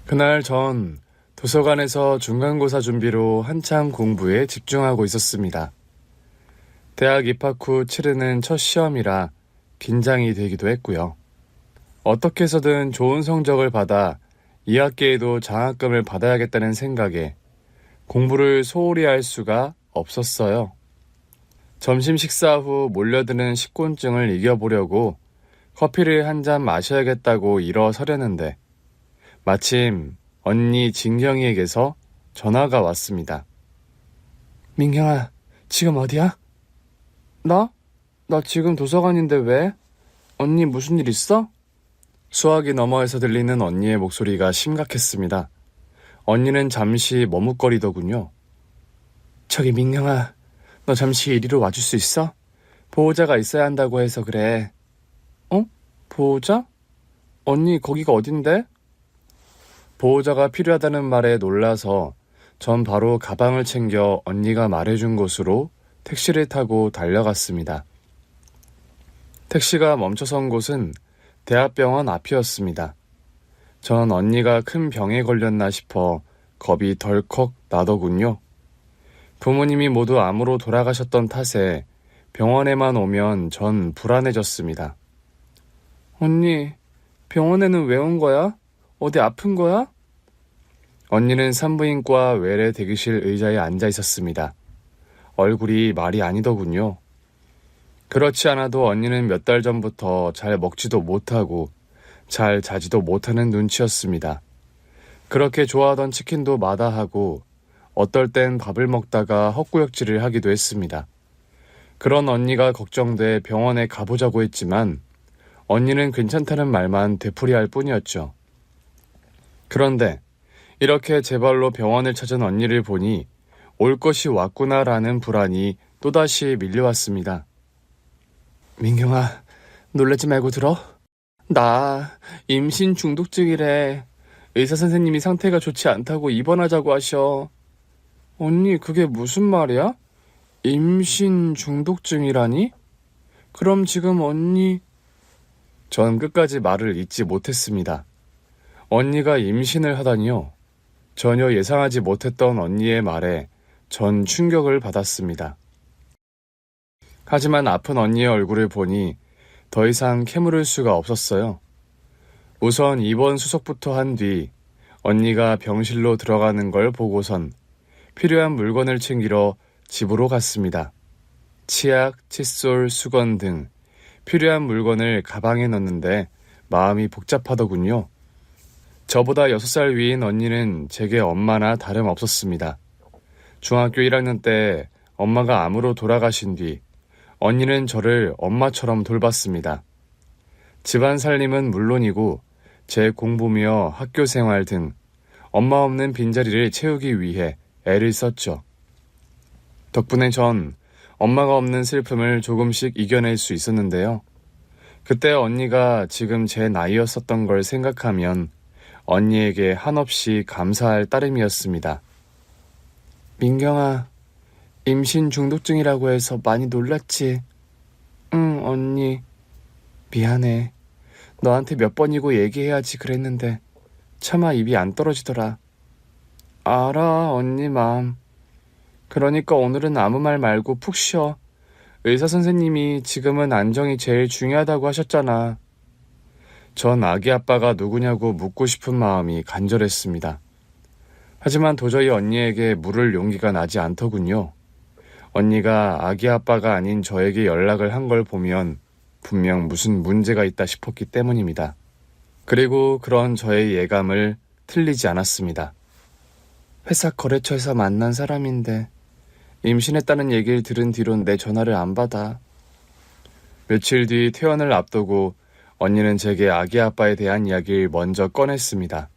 그날 전 도서관에서 중간고사 준비로 한참 공부에 집중하고 있었습니다. 대학 입학 후 치르는 첫 시험이라 긴장이 되기도 했고요. 어떻게 해서든 좋은 성적을 받아 2학기에도 장학금을 받아야겠다는 생각에 공부를 소홀히 할 수가 없었어요. 점심 식사 후 몰려드는 식곤증을 이겨보려고 커피를 한 잔 마셔야겠다고 일어서려는데 마침 언니 진경이에게서 전화가 왔습니다. 민경아, 지금 어디야? 나? 나 지금 도서관인데 왜? 언니 무슨 일 있어? 수화기 너머에서 들리는 언니의 목소리가 심각했습니다. 언니는 잠시 머뭇거리더군요. 저기 민경아, 너 잠시 이리로 와줄 수 있어? 보호자가 있어야 한다고 해서 그래. 어? 보호자? 언니 거기가 어딘데? 보호자가 필요하다는 말에 놀라서 전 바로 가방을 챙겨 언니가 말해준 곳으로 택시를 타고 달려갔습니다. 택시가 멈춰선 곳은 대학병원 앞이었습니다. 전 언니가 큰 병에 걸렸나 싶어 겁이 덜컥 나더군요. 부모님이 모두 암으로 돌아가셨던 탓에 병원에만 오면 전 불안해졌습니다. 언니, 병원에는 왜 온 거야? 어디 아픈 거야? 언니는 산부인과 외래 대기실 의자에 앉아 있었습니다. 얼굴이 말이 아니더군요. 그렇지 않아도 언니는 몇 달 전부터 잘 먹지도 못하고 잘 자지도 못하는 눈치였습니다. 그렇게 좋아하던 치킨도 마다하고 어떨 땐 밥을 먹다가 헛구역질을 하기도 했습니다. 그런 언니가 걱정돼 병원에 가보자고 했지만 언니는 괜찮다는 말만 되풀이할 뿐이었죠. 그런데 이렇게 제 발로 병원을 찾은 언니를 보니 올 것이 왔구나라는 불안이 또다시 밀려왔습니다. 민경아, 놀라지 말고 들어? 나 임신 중독증이래. 의사 선생님이 상태가 좋지 않다고 입원하자고 하셔. 언니, 그게 무슨 말이야? 임신 중독증이라니? 그럼 지금 언니... 전 끝까지 말을 잇지 못했습니다. 언니가 임신을 하다니요. 전혀 예상하지 못했던 언니의 말에 전 충격을 받았습니다. 하지만 아픈 언니의 얼굴을 보니 더 이상 캐물을 수가 없었어요. 우선 입원 수속부터 한 뒤 언니가 병실로 들어가는 걸 보고선 필요한 물건을 챙기러 집으로 갔습니다. 치약, 칫솔, 수건 등 필요한 물건을 가방에 넣는데 마음이 복잡하더군요. 저보다 6살 위인 언니는 제게 엄마나 다름없었습니다. 중학교 1학년 때 엄마가 암으로 돌아가신 뒤 언니는 저를 엄마처럼 돌봤습니다. 집안 살림은 물론이고 제 공부며 학교 생활 등 엄마 없는 빈자리를 채우기 위해 애를 썼죠. 덕분에 전 엄마가 없는 슬픔을 조금씩 이겨낼 수 있었는데요. 그때 언니가 지금 제 나이였었던 걸 생각하면 언니에게 한없이 감사할 따름이었습니다. 민경아, 임신 중독증이라고 해서 많이 놀랐지? 응, 언니. 미안해. 너한테 몇 번이고 얘기해야지 그랬는데 차마 입이 안 떨어지더라. 알아, 언니 마음. 그러니까 오늘은 아무 말 말고 푹 쉬어. 의사 선생님이 지금은 안정이 제일 중요하다고 하셨잖아. 전 아기 아빠가 누구냐고 묻고 싶은 마음이 간절했습니다. 하지만 도저히 언니에게 물을 용기가 나지 않더군요. 언니가 아기 아빠가 아닌 저에게 연락을 한 걸 보면 분명 무슨 문제가 있다 싶었기 때문입니다. 그리고 그런 저의 예감을 틀리지 않았습니다. 회사 거래처에서 만난 사람인데 임신했다는 얘기를 들은 뒤론 내 전화를 안 받아. 며칠 뒤 퇴원을 앞두고 언니는 제게 아기 아빠에 대한 이야기를 먼저 꺼냈습니다.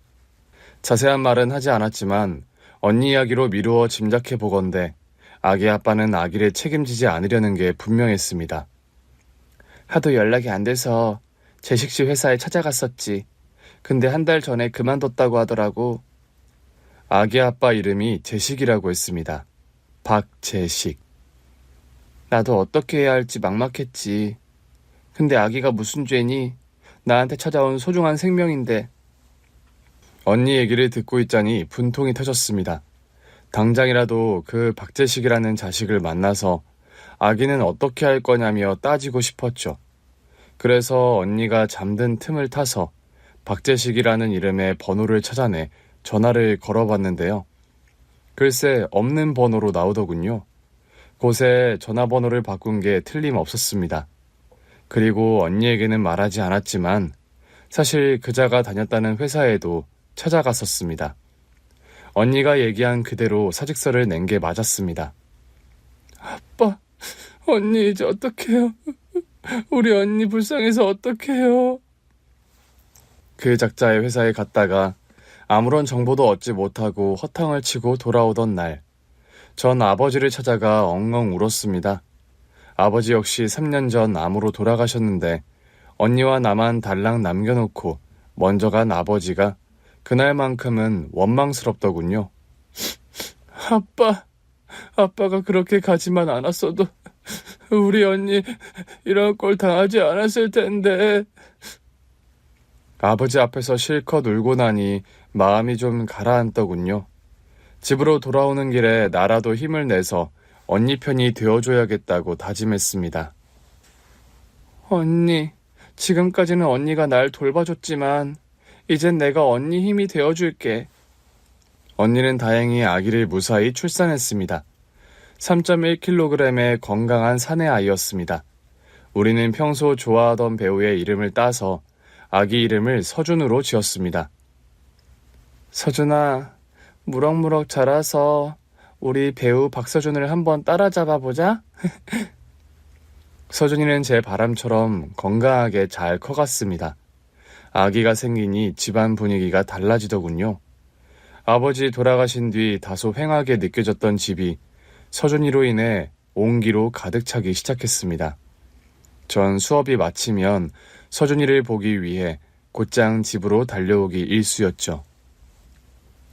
자세한 말은 하지 않았지만 언니 이야기로 미루어 짐작해 보건대 아기 아빠는 아기를 책임지지 않으려는 게 분명했습니다. 하도 연락이 안 돼서 제식씨 회사에 찾아갔었지. 근데 한 달 전에 그만뒀다고 하더라고. 아기 아빠 이름이 제식이라고 했습니다. 박제식. 나도 어떻게 해야 할지 막막했지. 근데 아기가 무슨 죄니? 나한테 찾아온 소중한 생명인데. 언니 얘기를 듣고 있자니 분통이 터졌습니다. 당장이라도 그 박재식이라는 자식을 만나서 아기는 어떻게 할 거냐며 따지고 싶었죠. 그래서 언니가 잠든 틈을 타서 박재식이라는 이름의 번호를 찾아내 전화를 걸어봤는데요. 글쎄 없는 번호로 나오더군요. 곳에 전화번호를 바꾼 게 틀림없었습니다. 그리고 언니에게는 말하지 않았지만 사실 그자가 다녔다는 회사에도 찾아갔었습니다. 언니가 얘기한 그대로 사직서를 낸 게 맞았습니다. 아빠, 언니 이제 어떡해요? 우리 언니 불쌍해서 어떡해요? 그 작자의 회사에 갔다가 아무런 정보도 얻지 못하고 허탕을 치고 돌아오던 날, 전 아버지를 찾아가 엉엉 울었습니다. 아버지 역시 3년 전 암으로 돌아가셨는데 언니와 나만 달랑 남겨놓고 먼저 간 아버지가 그날만큼은 원망스럽더군요. 아빠가 그렇게 가지만 않았어도 우리 언니 이런 꼴 당하지 않았을 텐데. 아버지 앞에서 실컷 울고 나니 마음이 좀 가라앉더군요. 집으로 돌아오는 길에 나라도 힘을 내서 언니 편이 되어줘야겠다고 다짐했습니다. 언니, 지금까지는 언니가 날 돌봐줬지만 이젠 내가 언니 힘이 되어줄게. 언니는 다행히 아기를 무사히 출산했습니다. 3.1kg의 건강한 사내 아이였습니다. 우리는 평소 좋아하던 배우의 이름을 따서 아기 이름을 서준으로 지었습니다. 서준아, 무럭무럭 자라서 우리 배우 박서준을 한번 따라잡아보자. 서준이는 제 바람처럼 건강하게 잘 커갔습니다. 아기가 생기니 집안 분위기가 달라지더군요. 아버지 돌아가신 뒤 다소 휑하게 느껴졌던 집이 서준이로 인해 온기로 가득 차기 시작했습니다. 전 수업이 마치면 서준이를 보기 위해 곧장 집으로 달려오기 일쑤였죠.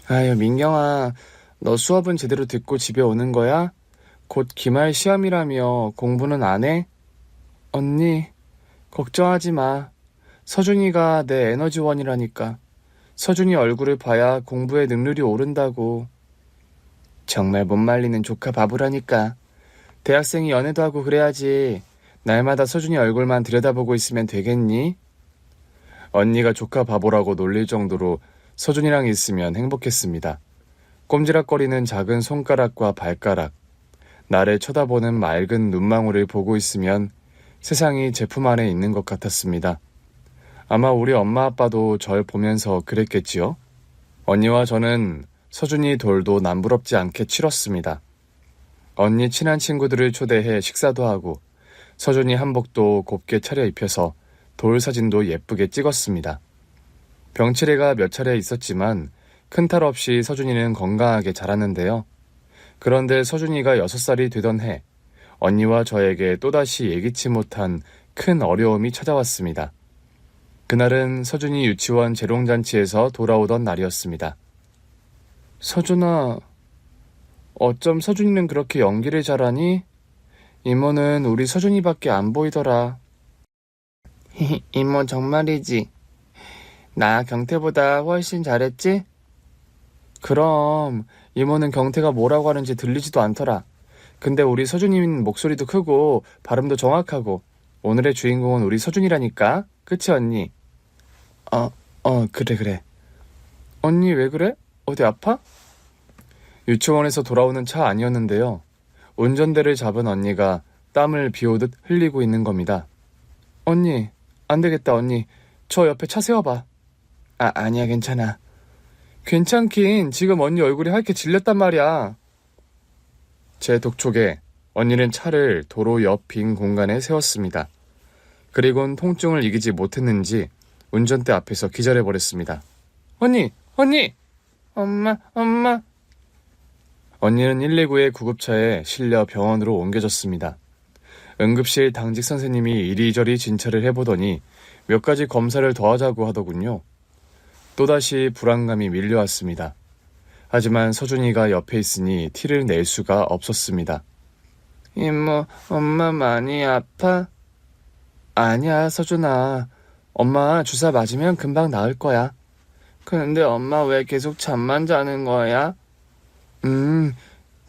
아유, 민경아, 너 수업은 제대로 듣고 집에 오는 거야? 곧 기말 시험이라며 공부는 안 해? 언니, 걱정하지 마. 서준이가 내 에너지원이라니까. 서준이 얼굴을 봐야 공부에 능률이 오른다고. 정말 못 말리는 조카 바보라니까. 대학생이 연애도 하고 그래야지. 날마다 서준이 얼굴만 들여다보고 있으면 되겠니? 언니가 조카 바보라고 놀릴 정도로 서준이랑 있으면 행복했습니다. 꼼지락거리는 작은 손가락과 발가락, 나를 쳐다보는 맑은 눈망울을 보고 있으면 세상이 제 품 안에 있는 것 같았습니다. 아마 우리 엄마 아빠도 절 보면서 그랬겠지요? 언니와 저는 서준이 돌도 남부럽지 않게 치렀습니다. 언니 친한 친구들을 초대해 식사도 하고 서준이 한복도 곱게 차려입혀서 돌 사진도 예쁘게 찍었습니다. 병치레가 몇 차례 있었지만 큰 탈 없이 서준이는 건강하게 자랐는데요. 그런데 서준이가 6살이 되던 해, 언니와 저에게 또다시 예기치 못한 큰 어려움이 찾아왔습니다. 그날은 서준이 유치원 재롱잔치에서 돌아오던 날이었습니다. 서준아, 어쩜 서준이는 그렇게 연기를 잘하니? 이모는 우리 서준이밖에 안 보이더라. 이모 정말이지. 나 경태보다 훨씬 잘했지? 그럼 이모는 경태가 뭐라고 하는지 들리지도 않더라. 근데 우리 서준이는 목소리도 크고 발음도 정확하고 오늘의 주인공은 우리 서준이라니까. 그치 언니? 그래. 언니 왜 그래? 어디 아파? 유치원에서 돌아오는 차 아니었는데요. 운전대를 잡은 언니가 땀을 비오듯 흘리고 있는 겁니다. 언니, 안 되겠다 언니. 저 옆에 차 세워봐. 아니야 괜찮아. 괜찮긴, 지금 언니 얼굴이 하얗게 질렸단 말이야. 제 독촉에 언니는 차를 도로 옆 빈 공간에 세웠습니다. 그리곤 통증을 이기지 못했는지 운전대 앞에서 기절해버렸습니다. 언니! 엄마! 언니는 119의 구급차에 실려 병원으로 옮겨졌습니다. 응급실 당직 선생님이 이리저리 진찰을 해보더니 몇 가지 검사를 더 하자고 하더군요. 또다시 불안감이 밀려왔습니다. 하지만 서준이가 옆에 있으니 티를 낼 수가 없었습니다. 이모, 엄마 많이 아파? 아니야, 서준아. 엄마 주사 맞으면 금방 나을 거야. 근데 엄마 왜 계속 잠만 자는 거야?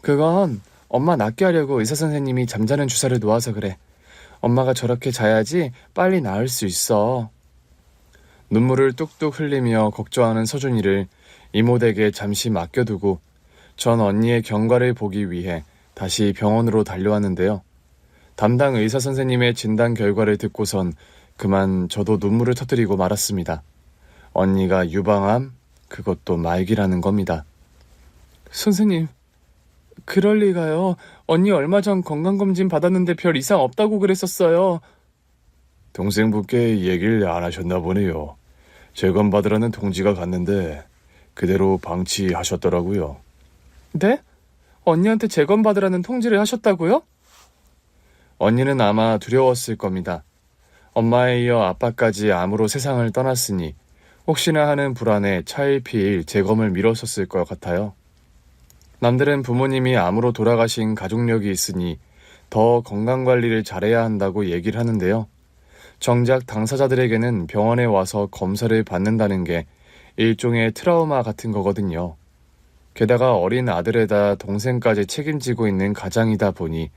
그건 엄마 낫게 하려고 의사 선생님이 잠자는 주사를 놓아서 그래. 엄마가 저렇게 자야지 빨리 나을 수 있어. 눈물을 뚝뚝 흘리며 걱정하는 서준이를 이모 댁에 잠시 맡겨두고 전 언니의 경과를 보기 위해 다시 병원으로 달려왔는데요. 담당 의사 선생님의 진단 결과를 듣고선 그만 저도 눈물을 터뜨리고 말았습니다. 언니가 유방암? 그것도 말기라는 겁니다. 선생님, 그럴 리가요. 언니 얼마 전 건강검진 받았는데 별 이상 없다고 그랬었어요. 동생분께 얘기를 안 하셨나 보네요. 재검받으라는 통지가 갔는데 그대로 방치하셨더라고요. 네? 언니한테 재검받으라는 통지를 하셨다고요? 언니는 아마 두려웠을 겁니다. 엄마에 이어 아빠까지 암으로 세상을 떠났으니 혹시나 하는 불안에 차일피일 재검을 미뤘었을 것 같아요. 남들은 부모님이 암으로 돌아가신 가족력이 있으니 더 건강관리를 잘해야 한다고 얘기를 하는데요. 정작 당사자들에게는 병원에 와서 검사를 받는다는 게 일종의 트라우마 같은 거거든요. 게다가 어린 아들에다 동생까지 책임지고 있는 가장이다 보니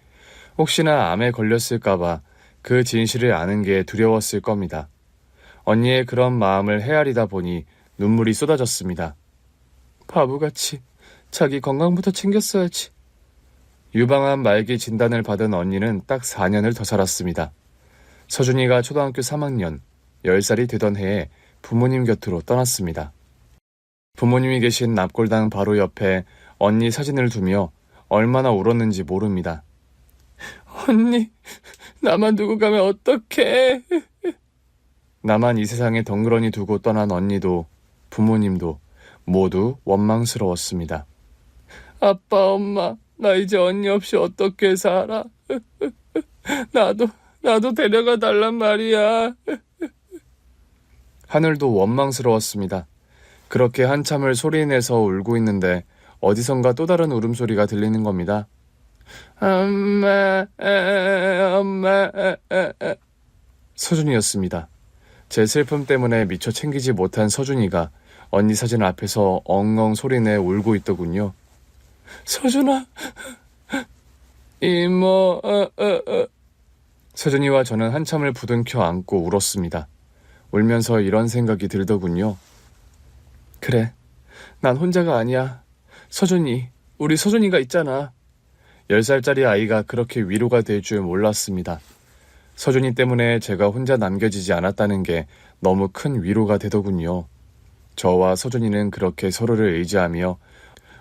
혹시나 암에 걸렸을까봐 그 진실을 아는 게 두려웠을 겁니다. 언니의 그런 마음을 헤아리다 보니 눈물이 쏟아졌습니다. 바보같이 자기 건강부터 챙겼어야지. 유방암 말기 진단을 받은 언니는 딱 4년을 더 살았습니다. 서준이가 초등학교 3학년, 10살이 되던 해에 부모님 곁으로 떠났습니다. 부모님이 계신 납골당 바로 옆에 언니 사진을 두며 얼마나 울었는지 모릅니다. 언니, 나만 두고 가면 어떡해? 나만 이 세상에 덩그러니 두고 떠난 언니도 부모님도 모두 원망스러웠습니다. 아빠, 엄마, 나 이제 언니 없이 어떻게 살아? 나도 데려가 달란 말이야. 하늘도 원망스러웠습니다. 그렇게 한참을 소리내서 울고 있는데 어디선가 또 다른 울음소리가 들리는 겁니다. 엄마. 서준이였습니다. 제 슬픔 때문에 미처 챙기지 못한 서준이가 언니 사진 앞에서 엉엉 소리내 울고 있더군요. 서준아, 이모. 서준이와 저는 한참을 부둥켜 안고 울었습니다. 울면서 이런 생각이 들더군요. 그래, 난 혼자가 아니야. 서준이, 우리 서준이가 있잖아. 10살짜리 아이가 그렇게 위로가 될 줄 몰랐습니다. 서준이 때문에 제가 혼자 남겨지지 않았다는 게 너무 큰 위로가 되더군요. 저와 서준이는 그렇게 서로를 의지하며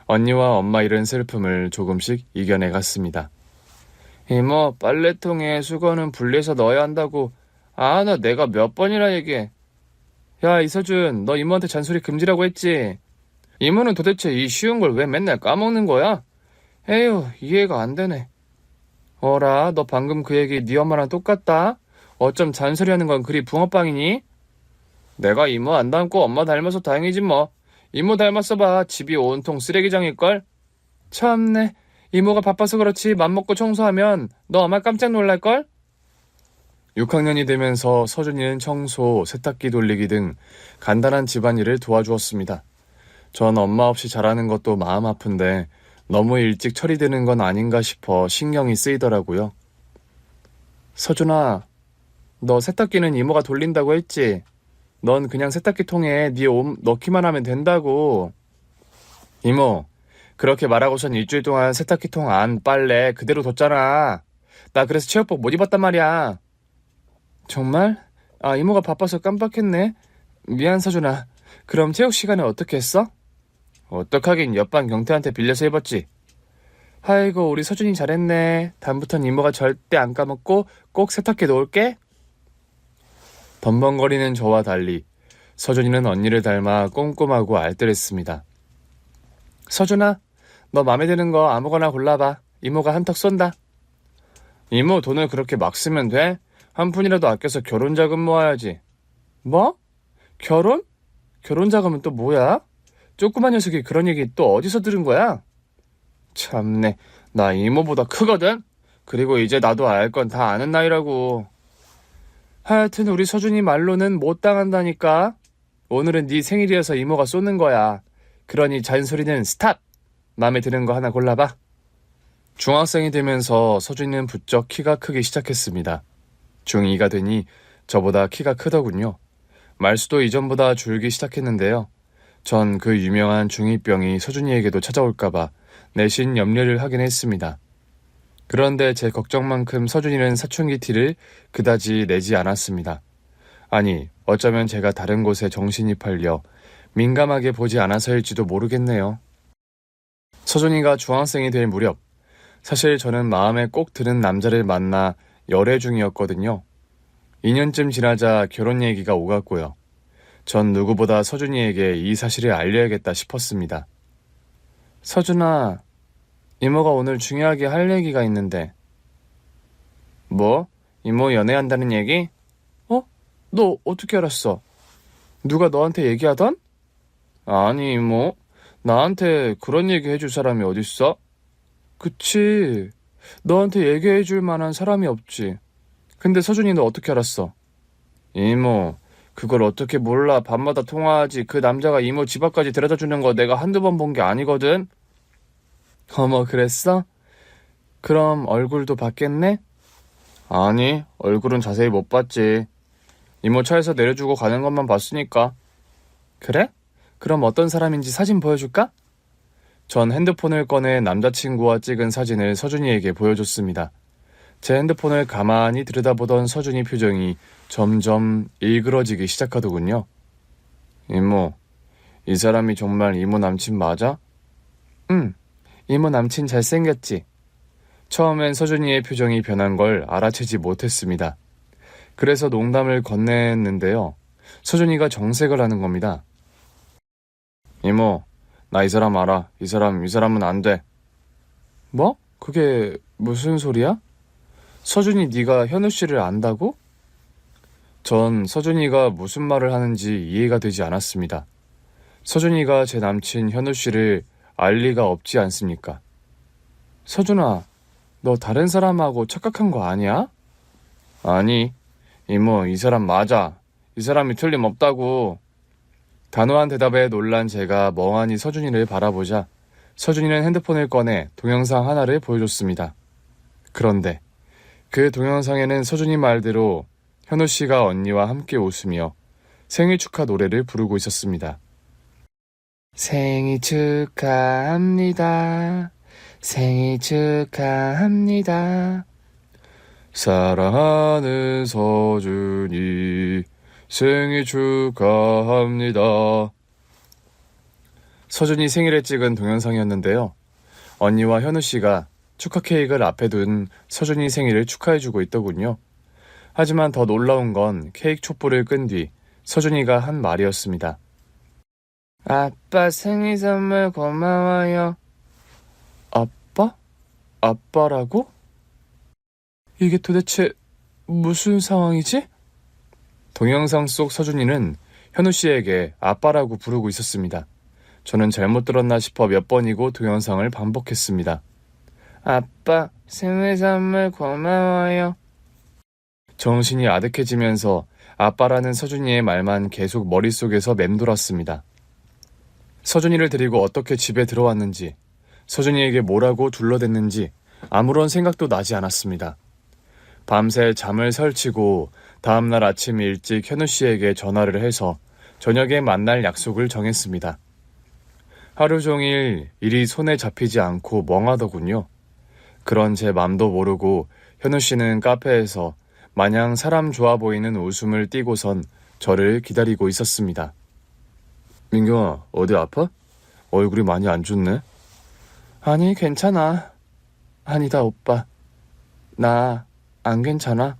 언니와 엄마 잃은 슬픔을 조금씩 이겨내갔습니다. 이모, 빨래통에 수건은 분리해서 넣어야 한다고. 나 내가 몇 번이나 얘기해. 야, 이서준, 너 이모한테 잔소리 금지라고 했지? 이모는 도대체 이 쉬운 걸 왜 맨날 까먹는 거야? 에휴, 이해가 안 되네. 어라, 너 방금 그 얘기 네 엄마랑 똑같다? 어쩜 잔소리하는 건 그리 붕어빵이니? 내가 이모 안 닮고 엄마 닮아서 다행이지 뭐. 이모 닮았어봐 집이 온통 쓰레기장일걸? 참네, 이모가 바빠서 그렇지 맘먹고 청소하면 너 아마 깜짝 놀랄걸? 6학년이 되면서 서준이는 청소, 세탁기 돌리기 등 간단한 집안일을 도와주었습니다. 전 엄마 없이 자라는 것도 마음 아픈데 너무 일찍 처리되는 건 아닌가 싶어 신경이 쓰이더라고요. 서준아, 너 세탁기는 이모가 돌린다고 했지? 넌 그냥 세탁기 통에 네 옷 넣기만 하면 된다고. 이모, 그렇게 말하고선 일주일 동안 세탁기통 안 빨래 그대로 뒀잖아. 나 그래서 체육복 못 입었단 말이야. 정말? 이모가 바빠서 깜빡했네. 미안 서준아. 그럼 체육 시간에 어떻게 했어? 어떡하긴 옆반 경태한테 빌려서 입었지. 아이고, 우리 서준이 잘했네. 다음부턴 이모가 절대 안 까먹고 꼭 세탁기에 놓을게. 덤벙거리는 저와 달리 서준이는 언니를 닮아 꼼꼼하고 알뜰했습니다. 서준아, 너 맘에 드는 거 아무거나 골라봐. 이모가 한턱 쏜다. 이모 돈을 그렇게 막 쓰면 돼? 한 푼이라도 아껴서 결혼 자금 모아야지. 뭐? 결혼? 결혼 자금은 또 뭐야? 조그만 녀석이 그런 얘기 또 어디서 들은 거야? 참네, 나 이모보다 크거든? 그리고 이제 나도 알 건 다 아는 나이라고. 하여튼 우리 서준이 말로는 못 당한다니까. 오늘은 네 생일이어서 이모가 쏘는 거야. 그러니 잔소리는 스탑! 마음에 드는 거 하나 골라봐. 중학생이 되면서 서준이는 부쩍 키가 크기 시작했습니다. 중2가 되니 저보다 키가 크더군요. 말수도 이전보다 줄기 시작했는데요. 전 그 유명한 중2병이 서준이에게도 찾아올까봐 내심 염려를 하긴 했습니다. 그런데 제 걱정만큼 서준이는 사춘기 티를 그다지 내지 않았습니다. 아니, 어쩌면 제가 다른 곳에 정신이 팔려 민감하게 보지 않아서일지도 모르겠네요. 서준이가 중학생이 될 무렵, 사실 저는 마음에 꼭 드는 남자를 만나 열애 중이었거든요. 2년쯤 지나자 결혼 얘기가 오갔고요. 전 누구보다 서준이에게 이 사실을 알려야겠다 싶었습니다. 서준아, 이모가 오늘 중요하게 할 얘기가 있는데. 뭐? 이모 연애한다는 얘기? 너 어떻게 알았어? 누가 너한테 얘기하던? 아니, 이모. 나한테 그런 얘기 해줄 사람이 어딨어? 그치. 너한테 얘기해줄 만한 사람이 없지. 근데 서준이 너 어떻게 알았어? 이모, 그걸 어떻게 몰라. 밤마다 통화하지. 그 남자가 이모 집 앞까지 데려다 주는 거 내가 한두 번 본 게 아니거든. 어머, 그랬어? 그럼 얼굴도 봤겠네? 아니, 얼굴은 자세히 못 봤지. 이모 차에서 내려주고 가는 것만 봤으니까. 그래? 그럼 어떤 사람인지 사진 보여줄까? 전 핸드폰을 꺼내 남자친구와 찍은 사진을 서준이에게 보여줬습니다. 제 핸드폰을 가만히 들여다보던 서준이 표정이 점점 일그러지기 시작하더군요. 이모, 이 사람이 정말 이모 남친 맞아? 응, 이모 남친 잘생겼지? 처음엔 서준이의 표정이 변한 걸 알아채지 못했습니다. 그래서 농담을 건넸는데요. 서준이가 정색을 하는 겁니다. 이모, 나 이 사람 알아. 이 사람은 안 돼. 뭐? 그게 무슨 소리야? 서준이 네가 현우 씨를 안다고? 전 서준이가 무슨 말을 하는지 이해가 되지 않았습니다. 서준이가 제 남친 현우 씨를 알 리가 없지 않습니까? 서준아, 너 다른 사람하고 착각한 거 아니야? 아니, 이모, 이 사람 맞아. 이 사람이 틀림없다고. 단호한 대답에 놀란 제가 멍하니 서준이를 바라보자 서준이는 핸드폰을 꺼내 동영상 하나를 보여줬습니다. 그런데 그 동영상에는 서준이 말대로 현우 씨가 언니와 함께 웃으며 생일 축하 노래를 부르고 있었습니다. 생일 축하합니다. 생일 축하합니다. 사랑하는 서준이 생일 축하합니다. 서준이 생일에 찍은 동영상이었는데요. 언니와 현우 씨가 축하 케이크를 앞에 둔 서준이 생일을 축하해주고 있더군요. 하지만 더 놀라운 건 케이크 촛불을 끈 뒤 서준이가 한 말이었습니다. 아빠 생일 선물 고마워요. 아빠? 아빠라고? 이게 도대체 무슨 상황이지? 동영상 속 서준이는 현우 씨에게 아빠라고 부르고 있었습니다. 저는 잘못 들었나 싶어 몇 번이고 동영상을 반복했습니다. 아빠, 생일 선물 고마워요. 정신이 아득해지면서 아빠라는 서준이의 말만 계속 머릿속에서 맴돌았습니다. 서준이를 데리고 어떻게 집에 들어왔는지, 서준이에게 뭐라고 둘러댔는지 아무런 생각도 나지 않았습니다. 밤새 잠을 설치고 다음날 아침 일찍 현우 씨에게 전화를 해서 저녁에 만날 약속을 정했습니다. 하루 종일 일이 손에 잡히지 않고 멍하더군요. 그런 제 맘도 모르고 현우 씨는 카페에서 마냥 사람 좋아 보이는 웃음을 띠고선 저를 기다리고 있었습니다. 민경아, 어디 아파? 얼굴이 많이 안 좋네. 아니, 괜찮아. 아니다, 오빠. 나 안 괜찮아.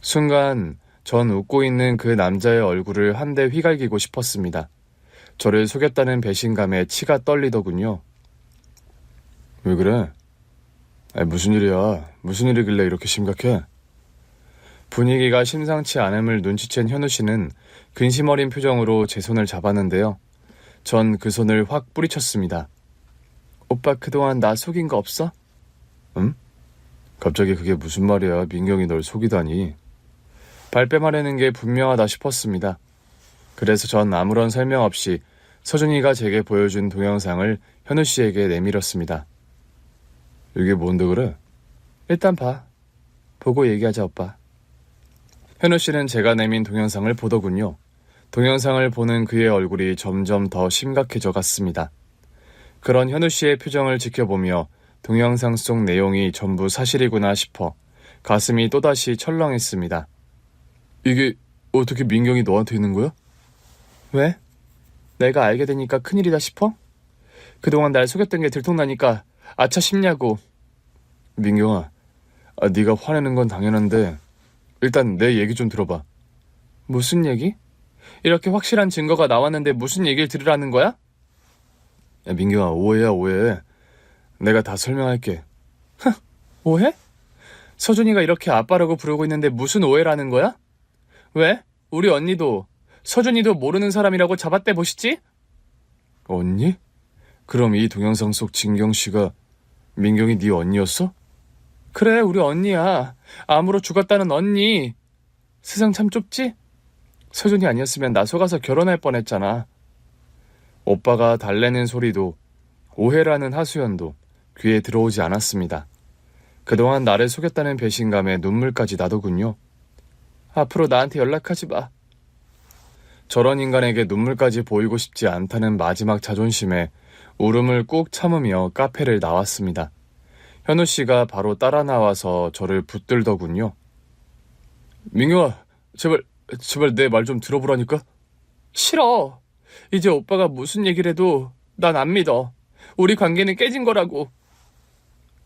순간 전 웃고 있는 그 남자의 얼굴을 한데 휘갈기고 싶었습니다. 저를 속였다는 배신감에 치가 떨리더군요. 왜 그래? 무슨 일이야? 무슨 일이길래 이렇게 심각해? 분위기가 심상치 않음을 눈치챈 현우 씨는 근심 어린 표정으로 제 손을 잡았는데요. 전 그 손을 확 뿌리쳤습니다. 오빠 그동안 나 속인 거 없어? 응? 갑자기 그게 무슨 말이야? 민경이 널 속이다니. 발뺌하려는 게 분명하다 싶었습니다. 그래서 전 아무런 설명 없이 서준이가 제게 보여준 동영상을 현우 씨에게 내밀었습니다. 이게 뭔데 그래? 일단 봐. 보고 얘기하자, 오빠. 현우 씨는 제가 내민 동영상을 보더군요. 동영상을 보는 그의 얼굴이 점점 더 심각해져 갔습니다. 그런 현우 씨의 표정을 지켜보며 동영상 속 내용이 전부 사실이구나 싶어 가슴이 또다시 철렁했습니다. 이게 어떻게 민경이 너한테 있는 거야? 왜? 내가 알게 되니까 큰일이다 싶어? 그동안 날 속였던 게 들통나니까 아차 싶냐고. 민경아, 네가 화내는 건 당연한데 일단 내 얘기 좀 들어봐. 무슨 얘기? 이렇게 확실한 증거가 나왔는데 무슨 얘기를 들으라는 거야? 야, 민경아, 오해야, 오해. 내가 다 설명할게. 오해? 서준이가 이렇게 아빠라고 부르고 있는데 무슨 오해라는 거야? 왜? 우리 언니도 서준이도 모르는 사람이라고 잡아떼 보시지? 언니? 그럼 이 동영상 속 진경 씨가 민경이 네 언니였어? 그래, 우리 언니야. 암으로 죽었다는 언니. 세상 참 좁지? 서준이 아니었으면 나 속아서 결혼할 뻔했잖아. 오빠가 달래는 소리도 오해라는 하소연도 귀에 들어오지 않았습니다. 그동안 나를 속였다는 배신감에 눈물까지 나더군요. 앞으로 나한테 연락하지 마. 저런 인간에게 눈물까지 보이고 싶지 않다는 마지막 자존심에 울음을 꾹 참으며 카페를 나왔습니다. 현우 씨가 바로 따라 나와서 저를 붙들더군요. 민경아, 제발 내 말 좀 들어보라니까? 싫어. 이제 오빠가 무슨 얘기를 해도 난 안 믿어. 우리 관계는 깨진 거라고.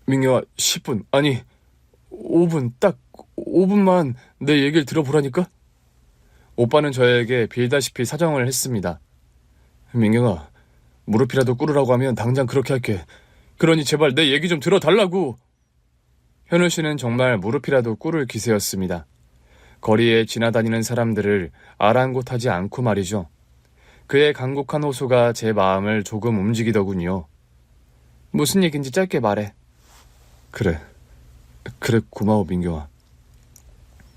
민경아, 10분, 아니 5분, 딱 5분만 내 얘기를 들어보라니까? 오빠는 저에게 빌다시피 사정을 했습니다. 민경아, 무릎이라도 꿇으라고 하면 당장 그렇게 할게. 그러니 제발 내 얘기 좀 들어달라고. 현우 씨는 정말 무릎이라도 꿇을 기세였습니다. 거리에 지나다니는 사람들을 아랑곳하지 않고 말이죠. 그의 간곡한 호소가 제 마음을 조금 움직이더군요. 무슨 얘긴지 짧게 말해. 그래 고마워 민경아.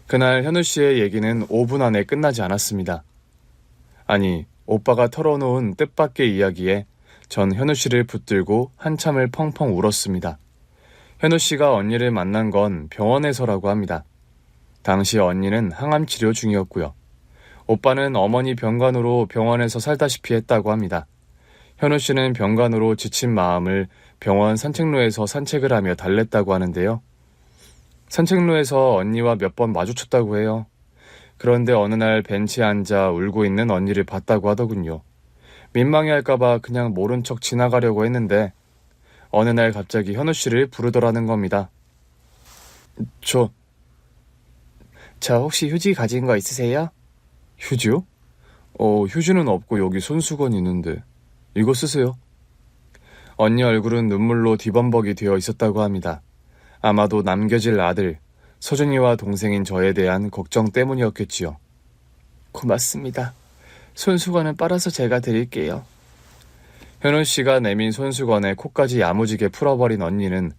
그날 현우 씨의 얘기는 5분 안에 끝나지 않았습니다. 아니, 오빠가 털어놓은 뜻밖의 이야기에 전 현우 씨를 붙들고 한참을 펑펑 울었습니다. 현우 씨가 언니를 만난 건 병원에서라고 합니다. 당시 언니는 항암 치료 중이었고요. 오빠는 어머니 병간호로 병원에서 살다시피 했다고 합니다. 현우 씨는 병간호로 지친 마음을 병원 산책로에서 산책을 하며 달랬다고 하는데요. 산책로에서 언니와 몇 번 마주쳤다고 해요. 그런데 어느 날 벤치에 앉아 울고 있는 언니를 봤다고 하더군요. 민망해할까봐 그냥 모른 척 지나가려고 했는데 어느 날 갑자기 현우 씨를 부르더라는 겁니다. 저 혹시 휴지 가진 거 있으세요? 휴지요? 휴지는 없고 여기 손수건이 있는데 이거 쓰세요. 언니 얼굴은 눈물로 뒤범벅이 되어 있었다고 합니다. 아마도 남겨질 아들, 서준이와 동생인 저에 대한 걱정 때문이었겠지요. 고맙습니다. 손수건은 빨아서 제가 드릴게요. 현우 씨가 내민 손수건에 코까지 야무지게 풀어버린 언니는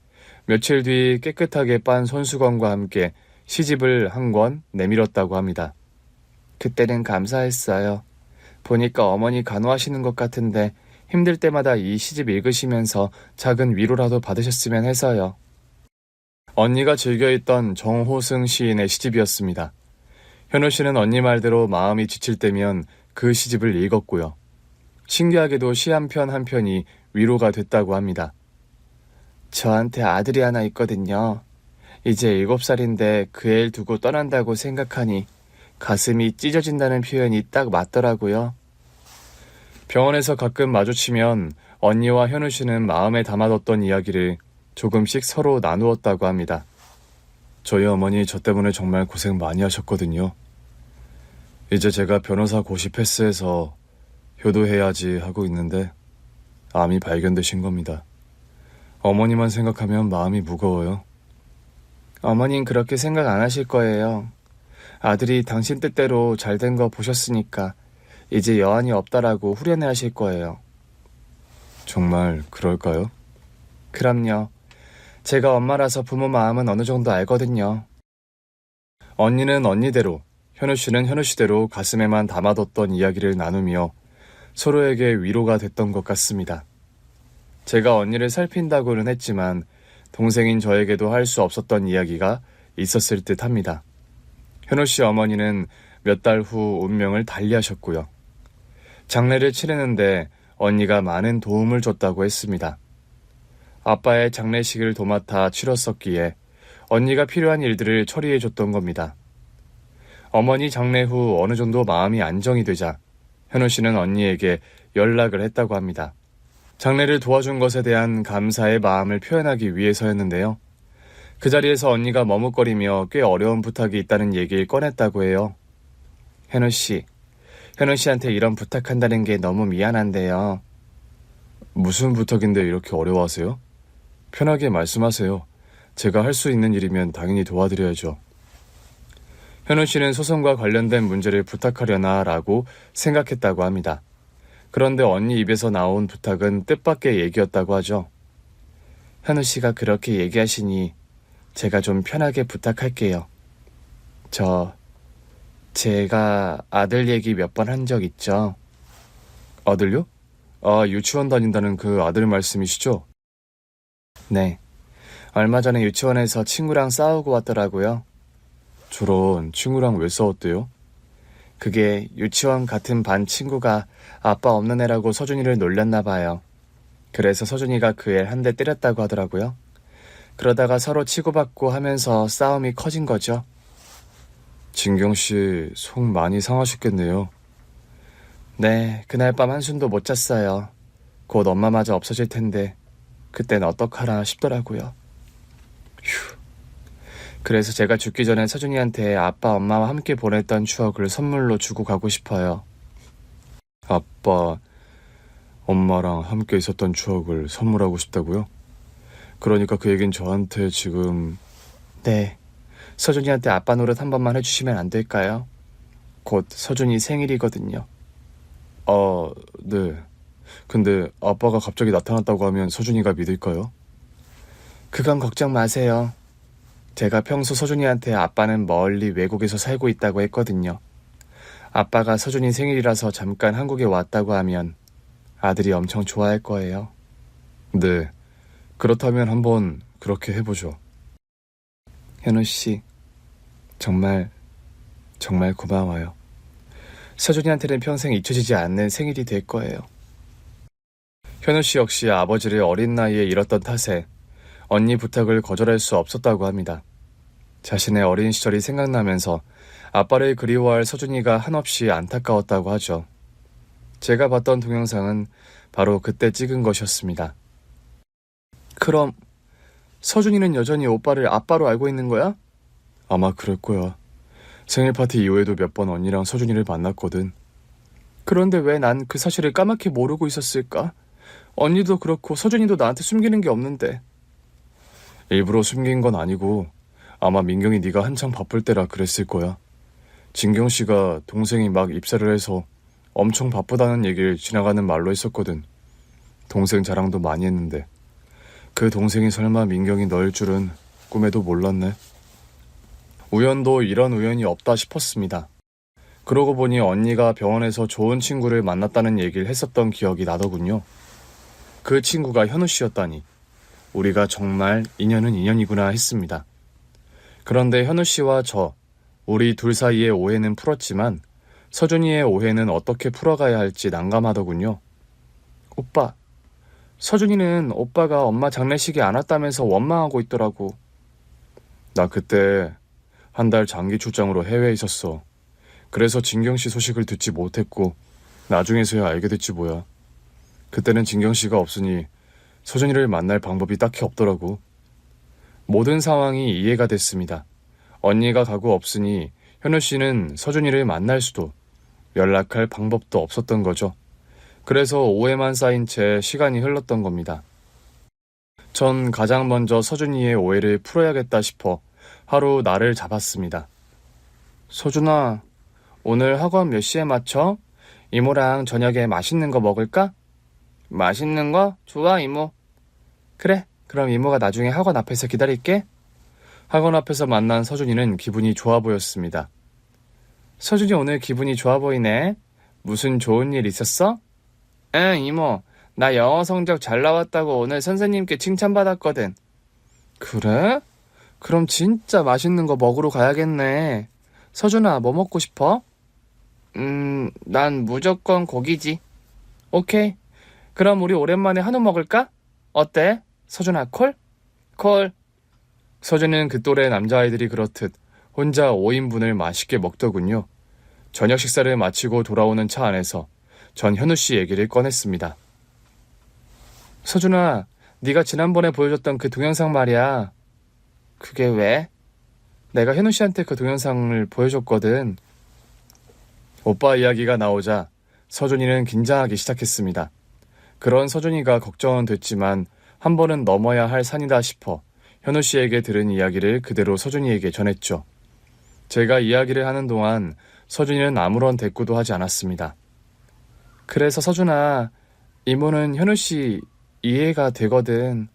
며칠 뒤 깨끗하게 빤 손수건과 함께 시집을 한 권 내밀었다고 합니다. 그때는 감사했어요. 보니까 어머니 간호하시는 것 같은데 힘들 때마다 이 시집 읽으시면서 작은 위로라도 받으셨으면 해서요. 언니가 즐겨 읽던 정호승 시인의 시집이었습니다. 현우 씨는 언니 말대로 마음이 지칠 때면 그 시집을 읽었고요. 신기하게도 시 한 편 한 편이 위로가 됐다고 합니다. 저한테 아들이 하나 있거든요. 이제 7살인데 그 애를 두고 떠난다고 생각하니 가슴이 찢어진다는 표현이 딱 맞더라고요. 병원에서 가끔 마주치면 언니와 현우 씨는 마음에 담아뒀던 이야기를 조금씩 서로 나누었다고 합니다. 저희 어머니 저 때문에 정말 고생 많이 하셨거든요. 이제 제가 변호사 고시 패스해서 효도해야지 하고 있는데 암이 발견되신 겁니다. 어머니만 생각하면 마음이 무거워요. 어머닌 그렇게 생각 안 하실 거예요. 아들이 당신 뜻대로 잘된 거 보셨으니까 이제 여한이 없다라고 후련해 하실 거예요. 정말 그럴까요? 그럼요. 제가 엄마라서 부모 마음은 어느 정도 알거든요. 언니는 언니대로, 현우 씨는 현우 씨대로 가슴에만 담아뒀던 이야기를 나누며 서로에게 위로가 됐던 것 같습니다. 제가 언니를 살핀다고는 했지만 동생인 저에게도 할 수 없었던 이야기가 있었을 듯 합니다. 현우 씨 어머니는 몇 달 후 운명을 달리하셨고요. 장례를 치르는데 언니가 많은 도움을 줬다고 했습니다. 아빠의 장례식을 도맡아 치렀었기에 언니가 필요한 일들을 처리해줬던 겁니다. 어머니 장례 후 어느 정도 마음이 안정이 되자 현우 씨는 언니에게 연락을 했다고 합니다. 장례를 도와준 것에 대한 감사의 마음을 표현하기 위해서였는데요. 그 자리에서 언니가 머뭇거리며 꽤 어려운 부탁이 있다는 얘기를 꺼냈다고 해요. 현우 씨한테 이런 부탁한다는 게 너무 미안한데요. 무슨 부탁인데 이렇게 어려워하세요? 편하게 말씀하세요. 제가 할 수 있는 일이면 당연히 도와드려야죠. 현우 씨는 소송과 관련된 문제를 부탁하려나 라고 생각했다고 합니다. 그런데 언니 입에서 나온 부탁은 뜻밖의 얘기였다고 하죠. 현우 씨가 그렇게 얘기하시니 제가 좀 편하게 부탁할게요. 제가 아들 얘기 몇 번 한 적 있죠? 아들요? 유치원 다닌다는 그 아들 말씀이시죠? 네. 얼마 전에 유치원에서 친구랑 싸우고 왔더라고요. 저런, 친구랑 왜 싸웠대요? 그게 유치원 같은 반 친구가 아빠 없는 애라고 서준이를 놀렸나 봐요. 그래서 서준이가 그 애 한 대 때렸다고 하더라고요. 그러다가 서로 치고받고 하면서 싸움이 커진 거죠. 진경씨 속 많이 상하셨겠네요. 네, 그날 밤 한숨도 못 잤어요. 곧 엄마마저 없어질 텐데 그땐 어떡하나 싶더라고요. 휴. 그래서 제가 죽기 전에 서준이한테 아빠 엄마와 함께 보냈던 추억을 선물로 주고 가고 싶어요. 아빠 엄마랑 함께 있었던 추억을 선물하고 싶다고요? 그러니까 그 얘긴 저한테 지금... 네, 서준이한테 아빠 노릇 한 번만 해주시면 안 될까요? 곧 서준이 생일이거든요. 네. 근데 아빠가 갑자기 나타났다고 하면 서준이가 믿을까요? 그건 걱정 마세요. 제가 평소 서준이한테 아빠는 멀리 외국에서 살고 있다고 했거든요. 아빠가 서준이 생일이라서 잠깐 한국에 왔다고 하면 아들이 엄청 좋아할 거예요. 네, 그렇다면 한번 그렇게 해보죠. 현우 씨, 정말 고마워요. 서준이한테는 평생 잊혀지지 않는 생일이 될 거예요. 현우 씨 역시 아버지를 어린 나이에 잃었던 탓에 언니 부탁을 거절할 수 없었다고 합니다. 자신의 어린 시절이 생각나면서 아빠를 그리워할 서준이가 한없이 안타까웠다고 하죠. 제가 봤던 동영상은 바로 그때 찍은 것이었습니다. 그럼 서준이는 여전히 오빠를 아빠로 알고 있는 거야? 아마 그럴 거야. 생일 파티 이후에도 몇 번 언니랑 서준이를 만났거든. 그런데 왜 난 그 사실을 까맣게 모르고 있었을까? 언니도 그렇고 서준이도 나한테 숨기는 게 없는데. 일부러 숨긴 건 아니고 아마 민경이 네가 한창 바쁠 때라 그랬을 거야. 진경 씨가 동생이 막 입사를 해서 엄청 바쁘다는 얘기를 지나가는 말로 했었거든. 동생 자랑도 많이 했는데 그 동생이 설마 민경이 너일 줄은 꿈에도 몰랐네. 우연도 이런 우연이 없다 싶었습니다. 그러고 보니 언니가 병원에서 좋은 친구를 만났다는 얘기를 했었던 기억이 나더군요. 그 친구가 현우 씨였다니 우리가 정말 인연은 인연이구나 했습니다. 그런데 현우 씨와 우리 둘 사이의 오해는 풀었지만 서준이의 오해는 어떻게 풀어가야 할지 난감하더군요. 오빠, 서준이는 오빠가 엄마 장례식에 안 왔다면서 원망하고 있더라고. 나 그때 한 달 장기 출장으로 해외에 있었어. 그래서 진경씨 소식을 듣지 못했고 나중에서야 알게 됐지 뭐야. 그때는 진경씨가 없으니 서준이를 만날 방법이 딱히 없더라고. 모든 상황이 이해가 됐습니다. 언니가 가고 없으니 현우 씨는 서준이를 만날 수도 연락할 방법도 없었던 거죠. 그래서 오해만 쌓인 채 시간이 흘렀던 겁니다. 전 가장 먼저 서준이의 오해를 풀어야겠다 싶어 하루 날을 잡았습니다. 서준아, 오늘 학원 몇 시에 마쳐? 이모랑 저녁에 맛있는 거 먹을까? 맛있는 거? 좋아, 이모. 그래, 그럼 이모가 나중에 학원 앞에서 기다릴게. 학원 앞에서 만난 서준이는 기분이 좋아 보였습니다. 서준이 오늘 기분이 좋아 보이네. 무슨 좋은 일 있었어? 응, 이모. 나 영어 성적 잘 나왔다고 오늘 선생님께 칭찬받았거든. 그래? 그럼 진짜 맛있는 거 먹으러 가야겠네. 서준아, 뭐 먹고 싶어? 난 무조건 고기지. 오케이. 그럼 우리 오랜만에 한우 먹을까? 어때? 서준아, 콜? 콜. 서준은 그 또래 남자아이들이 그렇듯 혼자 5인분을 맛있게 먹더군요. 저녁 식사를 마치고 돌아오는 차 안에서 전 현우 씨 얘기를 꺼냈습니다. 서준아, 네가 지난번에 보여줬던 그 동영상 말이야. 그게 왜? 내가 현우 씨한테 그 동영상을 보여줬거든. 오빠 이야기가 나오자 서준이는 긴장하기 시작했습니다. 그런 서준이가 걱정은 됐지만 한 번은 넘어야 할 산이다 싶어 현우 씨에게 들은 이야기를 그대로 서준이에게 전했죠. 제가 이야기를 하는 동안 서준이는 아무런 대꾸도 하지 않았습니다. 그래서 서준아, 이모는 현우 씨 이해가 되거든.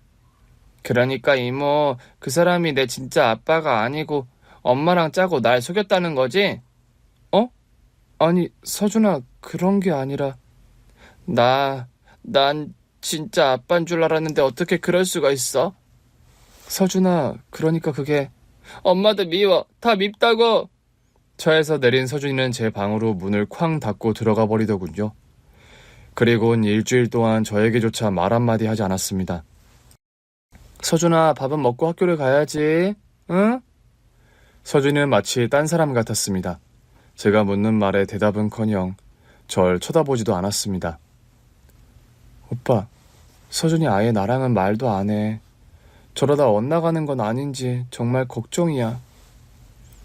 그러니까 이모, 그 사람이 내 진짜 아빠가 아니고 엄마랑 짜고 날 속였다는 거지? 어? 아니, 서준아, 그런 게 아니라 난 진짜 아빠인 줄 알았는데 어떻게 그럴 수가 있어? 서준아, 그러니까 그게 엄마도 미워. 다 밉다고. 차에서 내린 서준이는 제 방으로 문을 쾅 닫고 들어가 버리더군요. 그리고는 일주일 동안 저에게조차 말 한마디 하지 않았습니다. 서준아, 밥은 먹고 학교를 가야지. 응? 서준이는 마치 딴 사람 같았습니다. 제가 묻는 말에 대답은커녕 절 쳐다보지도 않았습니다. 오빠, 서준이 아예 나랑은 말도 안 해. 저러다 엇나가는 건 아닌지 정말 걱정이야.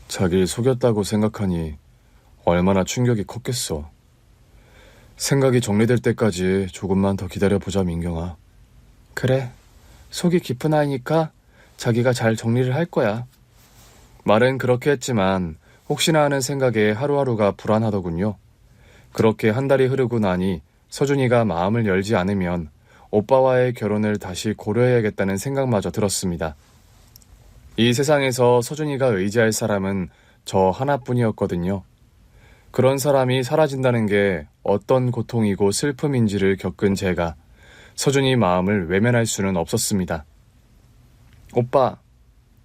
자기를 속였다고 생각하니 얼마나 충격이 컸겠어. 생각이 정리될 때까지 조금만 더 기다려보자, 민경아. 그래, 속이 깊은 아이니까 자기가 잘 정리를 할 거야. 말은 그렇게 했지만 혹시나 하는 생각에 하루하루가 불안하더군요. 그렇게 한 달이 흐르고 나니 서준이가 마음을 열지 않으면 오빠와의 결혼을 다시 고려해야겠다는 생각마저 들었습니다. 이 세상에서 서준이가 의지할 사람은 저 하나뿐이었거든요. 그런 사람이 사라진다는 게 어떤 고통이고 슬픔인지를 겪은 제가 서준이 마음을 외면할 수는 없었습니다. 오빠,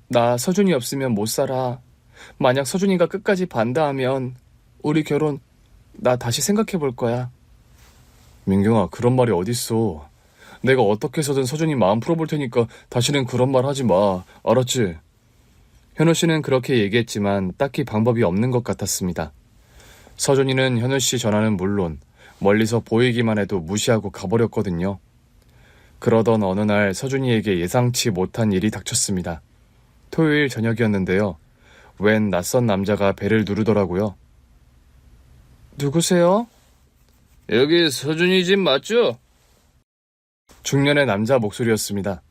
나 서준이 없으면 못 살아. 만약 서준이가 끝까지 반대하면 우리 결혼 나 다시 생각해 볼 거야. 민경아, 그런 말이 어딨어. 내가 어떻게 해서든 서준이 마음 풀어볼 테니까 다시는 그런 말 하지 마. 알았지? 현우 씨는 그렇게 얘기했지만 딱히 방법이 없는 것 같았습니다. 서준이는 현우 씨 전화는 물론 멀리서 보이기만 해도 무시하고 가버렸거든요. 그러던 어느 날 서준이에게 예상치 못한 일이 닥쳤습니다. 토요일 저녁이었는데요. 웬 낯선 남자가 배를 누르더라고요. 누구세요? 여기 서준이 집 맞죠? 중년의 남자 목소리였습니다.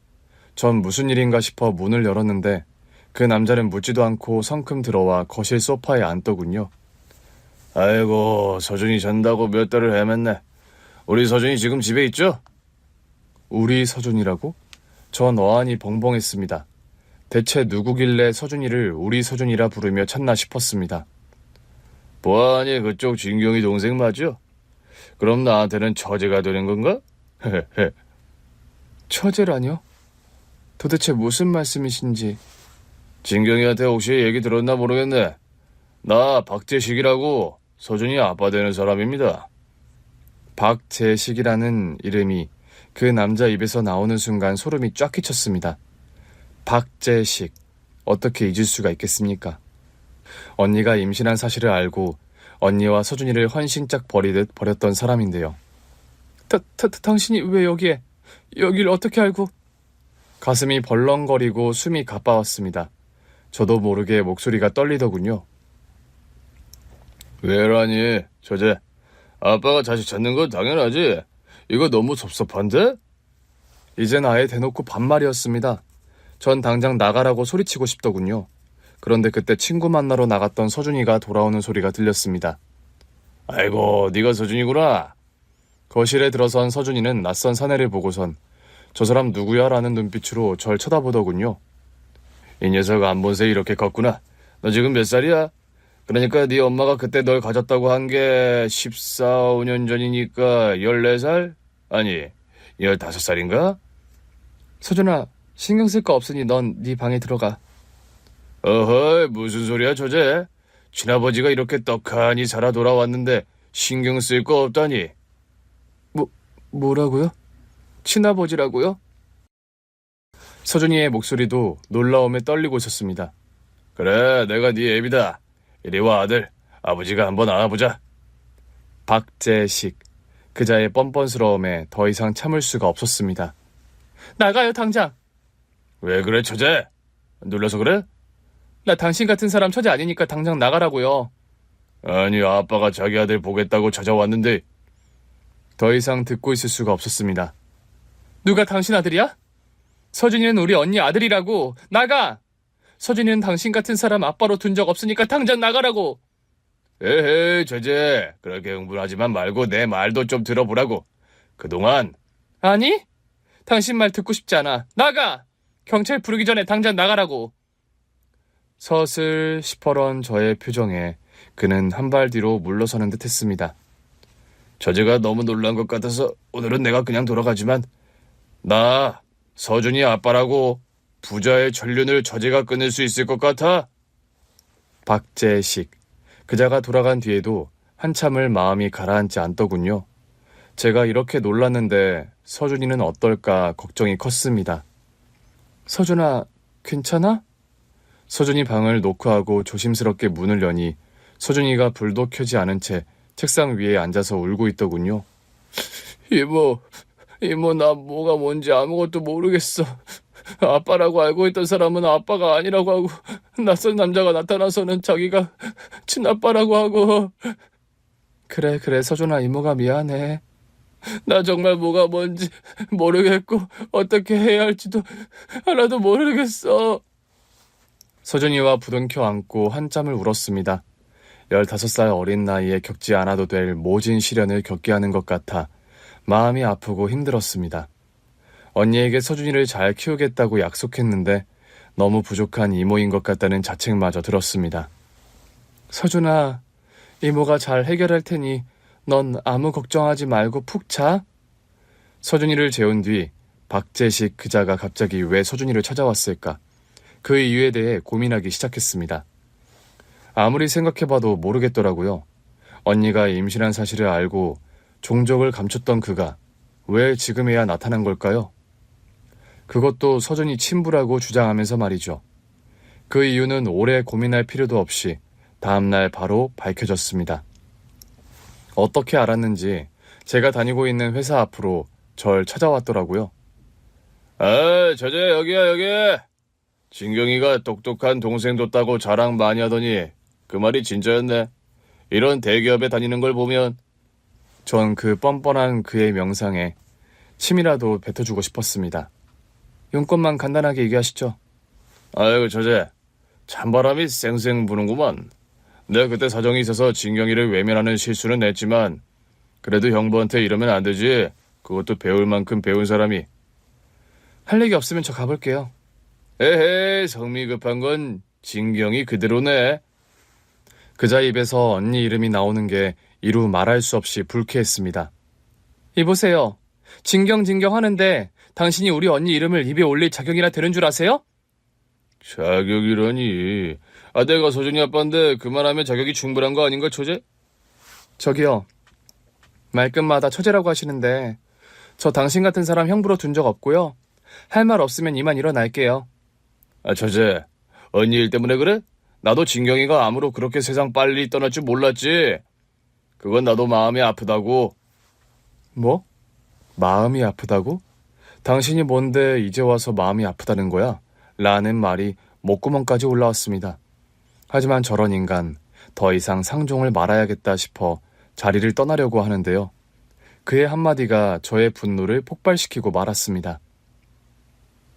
전 무슨 일인가 싶어 문을 열었는데 그 남자는 묻지도 않고 성큼 들어와 거실 소파에 앉더군요. 아이고, 서준이 잔다고 몇 달을 헤맸네. 우리 서준이 지금 집에 있죠? 우리 서준이라고? 전 어안이 벙벙했습니다. 대체 누구길래 서준이를 우리 서준이라 부르며 찾나 싶었습니다. 보아하니 그쪽 진경이 동생 맞죠? 그럼 나한테는 처제가 되는 건가? 처제라뇨? 도대체 무슨 말씀이신지. 진경이한테 혹시 얘기 들었나 모르겠네. 나 박재식이라고 서준이 아빠 되는 사람입니다. 박재식이라는 이름이 그 남자 입에서 나오는 순간 소름이 쫙 끼쳤습니다. 박재식, 어떻게 잊을 수가 있겠습니까? 언니가 임신한 사실을 알고 언니와 서준이를 헌신짝 버리듯 버렸던 사람인데요. 당신이 왜 여길 어떻게 알고? 가슴이 벌렁거리고 숨이 가빠왔습니다. 저도 모르게 목소리가 떨리더군요. 왜라니, 처제? 아빠가 자식 찾는 건 당연하지. 이거 너무 섭섭한데? 이젠 아예 대놓고 반말이었습니다. 전 당장 나가라고 소리치고 싶더군요. 그런데 그때 친구 만나러 나갔던 서준이가 돌아오는 소리가 들렸습니다. 아이고, 네가 서준이구나. 거실에 들어선 서준이는 낯선 사내를 보고선 저 사람 누구야? 라는 눈빛으로 절 쳐다보더군요. 이 녀석 안 본 새 이렇게 컸구나. 너 지금 몇 살이야? 그러니까 네 엄마가 그때 널 가졌다고 한 게 14, 5년 전이니까 14살? 아니, 15살인가? 서준아, 신경 쓸 거 없으니 넌 네 방에 들어가. 어허이, 무슨 소리야, 저제? 친아버지가 이렇게 떡하니 살아 돌아왔는데 신경 쓸 거 없다니. 뭐라고요? 친아버지라고요? 서준이의 목소리도 놀라움에 떨리고 있었습니다. 그래, 내가 네 애비다. 이리 와, 아들. 아버지가 한번 안아보자. 박재식. 그자의 뻔뻔스러움에 더 이상 참을 수가 없었습니다. 나가요, 당장. 왜 그래, 처제? 놀라서 그래? 나 당신 같은 사람 처제 아니니까 당장 나가라고요. 아니, 아빠가 자기 아들 보겠다고 찾아왔는데. 더 이상 듣고 있을 수가 없었습니다. 누가 당신 아들이야? 서준이는 우리 언니 아들이라고. 나가! 서준이는 당신 같은 사람 아빠로 둔 적 없으니까 당장 나가라고. 에헤이, 제제. 그렇게 흥분하지만 말고 내 말도 좀 들어보라고. 그동안. 아니? 당신 말 듣고 싶지 않아. 나가! 경찰 부르기 전에 당장 나가라고. 서슬 시퍼런 저의 표정에 그는 한 발 뒤로 물러서는 듯 했습니다. 저제가 너무 놀란 것 같아서 오늘은 내가 그냥 돌아가지만 나 서준이 아빠라고. 부자의 전륜을 저제가 끊을 수 있을 것 같아? 박재식. 그자가 돌아간 뒤에도 한참을 마음이 가라앉지 않더군요. 제가 이렇게 놀랐는데 서준이는 어떨까 걱정이 컸습니다. 서준아, 괜찮아? 서준이 방을 노크하고 조심스럽게 문을 여니 서준이가 불도 켜지 않은 채 책상 위에 앉아서 울고 있더군요. 이모, 나 뭐가 뭔지 아무것도 모르겠어. 아빠라고 알고 있던 사람은 아빠가 아니라고 하고 낯선 남자가 나타나서는 자기가 친아빠라고 하고. 그래, 서준아, 이모가 미안해. 나 정말 뭐가 뭔지 모르겠고 어떻게 해야 할지도 하나도 모르겠어. 서준이와 부둥켜 안고 한참을 울었습니다. 15살 어린 나이에 겪지 않아도 될 모진 시련을 겪게 하는 것 같아 마음이 아프고 힘들었습니다. 언니에게 서준이를 잘 키우겠다고 약속했는데 너무 부족한 이모인 것 같다는 자책마저 들었습니다. 서준아, 이모가 잘 해결할 테니 넌 아무 걱정하지 말고 푹 자. 서준이를 재운 뒤 박재식 그자가 갑자기 왜 서준이를 찾아왔을까? 그 이유에 대해 고민하기 시작했습니다. 아무리 생각해봐도 모르겠더라고요. 언니가 임신한 사실을 알고 종족을 감췄던 그가 왜 지금에야 나타난 걸까요? 그것도 서준이 친부라고 주장하면서 말이죠. 그 이유는 오래 고민할 필요도 없이 다음날 바로 밝혀졌습니다. 어떻게 알았는지 제가 다니고 있는 회사 앞으로 절 찾아왔더라고요. 아, 저제 여기야, 여기. 진경이가 똑똑한 동생 뒀다고 자랑 많이 하더니 그 말이 진짜였네. 이런 대기업에 다니는 걸 보면. 전 그 뻔뻔한 그의 명상에 침이라도 뱉어주고 싶었습니다. 용건만 간단하게 얘기하시죠. 아이고, 저제. 찬바람이 쌩쌩 부는구만. 내가 그때 사정이 있어서 진경이를 외면하는 실수는 했지만 그래도 형부한테 이러면 안 되지. 그것도 배울 만큼 배운 사람이. 할 얘기 없으면 저 가볼게요. 에헤이, 성미 급한 건 진경이 그대로네. 그자 입에서 언니 이름이 나오는 게 이루 말할 수 없이 불쾌했습니다. 이보세요. 진경 하는데 당신이 우리 언니 이름을 입에 올릴 자격이나 되는 줄 아세요? 자격이라니. 내가 서준이 아빠인데 그만하면 자격이 충분한 거 아닌가, 처제? 저기요. 말끝마다 처제라고 하시는데 저 당신 같은 사람 형부로 둔 적 없고요. 할 말 없으면 이만 일어날게요. 처제. 언니 일 때문에 그래? 나도 진경이가 암으로 그렇게 세상 빨리 떠날 줄 몰랐지. 그건 나도 마음이 아프다고. 뭐? 마음이 아프다고? 당신이 뭔데 이제 와서 마음이 아프다는 거야? 라는 말이 목구멍까지 올라왔습니다. 하지만 저런 인간 더 이상 상종을 말아야겠다 싶어 자리를 떠나려고 하는데요. 그의 한마디가 저의 분노를 폭발시키고 말았습니다.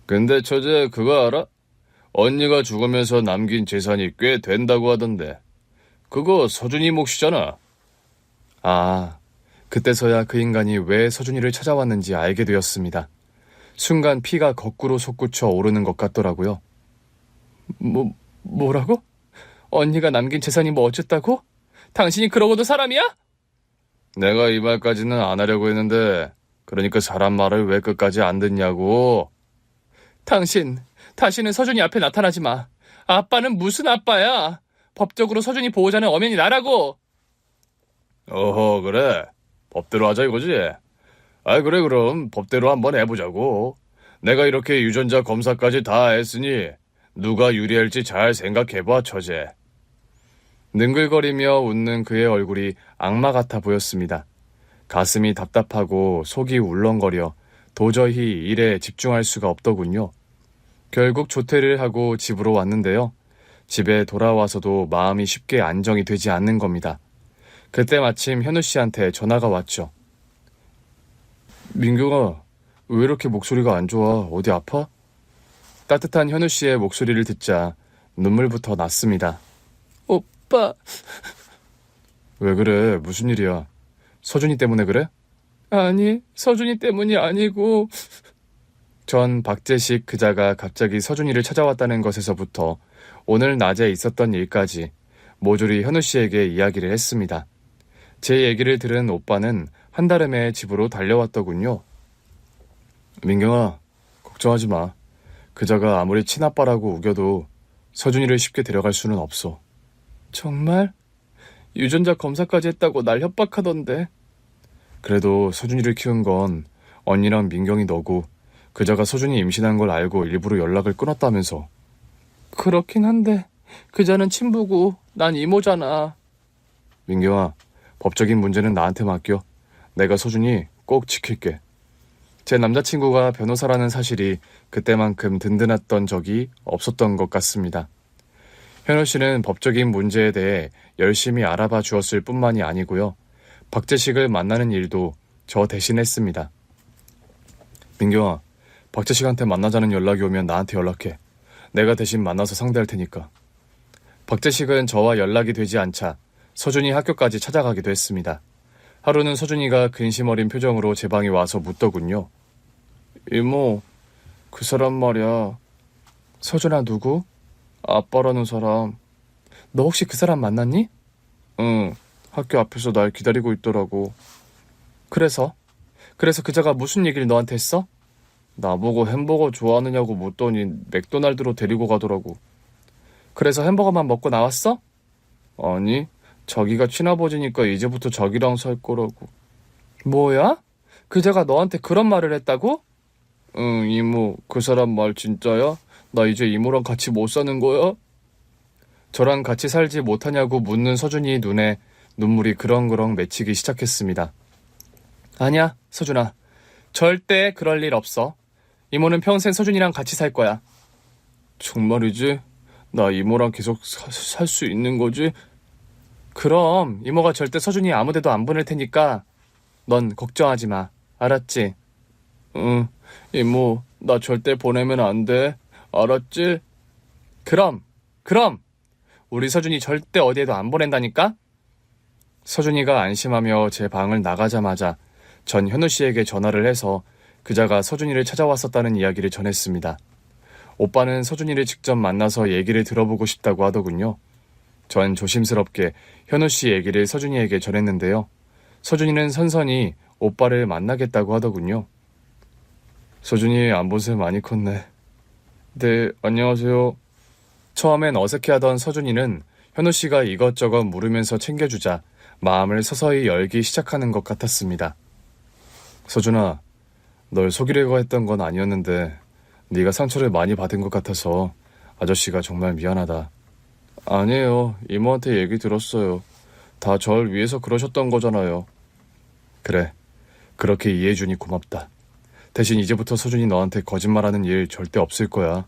근데 처제 그거 알아? 언니가 죽으면서 남긴 재산이 꽤 된다고 하던데. 그거 서준이 몫이잖아. 아, 그때서야 그 인간이 왜 서준이를 찾아왔는지 알게 되었습니다. 순간 피가 거꾸로 솟구쳐 오르는 것 같더라고요. 뭐라고? 언니가 남긴 재산이 뭐 어쨌다고? 당신이 그러고도 사람이야? 내가 이 말까지는 안 하려고 했는데 그러니까 사람 말을 왜 끝까지 안 듣냐고. 당신, 다시는 서준이 앞에 나타나지 마. 아빠는 무슨 아빠야? 법적으로 서준이 보호자는 엄연히 나라고. 어허, 그래. 법대로 하자 이거지? 아, 그래, 그럼 법대로 한번 해보자고. 내가 이렇게 유전자 검사까지 다 했으니 누가 유리할지 잘 생각해봐, 처제. 능글거리며 웃는 그의 얼굴이 악마 같아 보였습니다. 가슴이 답답하고 속이 울렁거려 도저히 일에 집중할 수가 없더군요. 결국 조퇴를 하고 집으로 왔는데요. 집에 돌아와서도 마음이 쉽게 안정이 되지 않는 겁니다. 그때 마침 현우 씨한테 전화가 왔죠. 민경아, 왜 이렇게 목소리가 안 좋아? 어디 아파? 따뜻한 현우 씨의 목소리를 듣자 눈물부터 났습니다. 오빠. 왜 그래? 무슨 일이야? 서준이 때문에 그래? 아니, 서준이 때문이 아니고. 전 박재식 그자가 갑자기 서준이를 찾아왔다는 것에서부터 오늘 낮에 있었던 일까지 모조리 현우 씨에게 이야기를 했습니다. 제 얘기를 들은 오빠는 한달음에 집으로 달려왔더군요. 민경아, 걱정하지 마. 그자가 아무리 친아빠라고 우겨도 서준이를 쉽게 데려갈 수는 없어. 정말? 유전자 검사까지 했다고 날 협박하던데. 그래도 서준이를 키운 건 언니랑 민경이 너고 그자가 서준이 임신한 걸 알고 일부러 연락을 끊었다면서. 그렇긴 한데 그자는 친부고 난 이모잖아. 민경아, 법적인 문제는 나한테 맡겨. 내가 서준이 꼭 지킬게. 제 남자친구가 변호사라는 사실이 그때만큼 든든했던 적이 없었던 것 같습니다. 현우 씨는 법적인 문제에 대해 열심히 알아봐 주었을 뿐만이 아니고요. 박재식을 만나는 일도 저 대신 했습니다. 민경아, 박재식한테 만나자는 연락이 오면 나한테 연락해. 내가 대신 만나서 상대할 테니까. 박재식은 저와 연락이 되지 않자 서준이 학교까지 찾아가기도 했습니다. 하루는 서준이가 근심 어린 표정으로 제 방에 와서 묻더군요. 이모, 그 사람 말이야. 서준아, 누구? 아빠라는 사람. 너 혹시 그 사람 만났니? 응, 학교 앞에서 날 기다리고 있더라고. 그래서 그자가 무슨 얘기를 너한테 했어? 나보고 햄버거 좋아하느냐고 묻더니 맥도날드로 데리고 가더라고. 그래서 햄버거만 먹고 나왔어? 아니, 자기가 친아버지니까 이제부터 자기랑 살 거라고. 뭐야? 그자가 너한테 그런 말을 했다고? 응, 이모, 그 사람 말 진짜야? 나 이제 이모랑 같이 못 사는 거야? 저랑 같이 살지 못하냐고 묻는 서준이 눈에 눈물이 그렁그렁 맺히기 시작했습니다. 아니야, 서준아. 절대 그럴 일 없어. 이모는 평생 서준이랑 같이 살 거야. 정말이지? 나 이모랑 계속 살 수 있는 거지? 그럼 이모가 절대 서준이 아무데도 안 보낼 테니까 넌 걱정하지 마. 알았지? 응, 이모, 나 절대 보내면 안 돼. 알았지? 그럼 우리 서준이 절대 어디에도 안 보낸다니까? 서준이가 안심하며 제 방을 나가자마자 전 현우 씨에게 전화를 해서 그자가 서준이를 찾아왔었다는 이야기를 전했습니다. 오빠는 서준이를 직접 만나서 얘기를 들어보고 싶다고 하더군요. 전 조심스럽게 현우 씨 얘기를 서준이에게 전했는데요. 서준이는 선선히 오빠를 만나겠다고 하더군요. 서준이 안 본 새 많이 컸네. 네, 안녕하세요. 처음엔 어색해하던 서준이는 현우 씨가 이것저것 물으면서 챙겨주자 마음을 서서히 열기 시작하는 것 같았습니다. 서준아, 널 속이려고 했던 건 아니었는데 네가 상처를 많이 받은 것 같아서 아저씨가 정말 미안하다. 아니에요. 이모한테 얘기 들었어요. 다 절 위해서 그러셨던 거잖아요. 그래, 그렇게 이해해주니 고맙다. 대신 이제부터 서준이 너한테 거짓말하는 일 절대 없을 거야.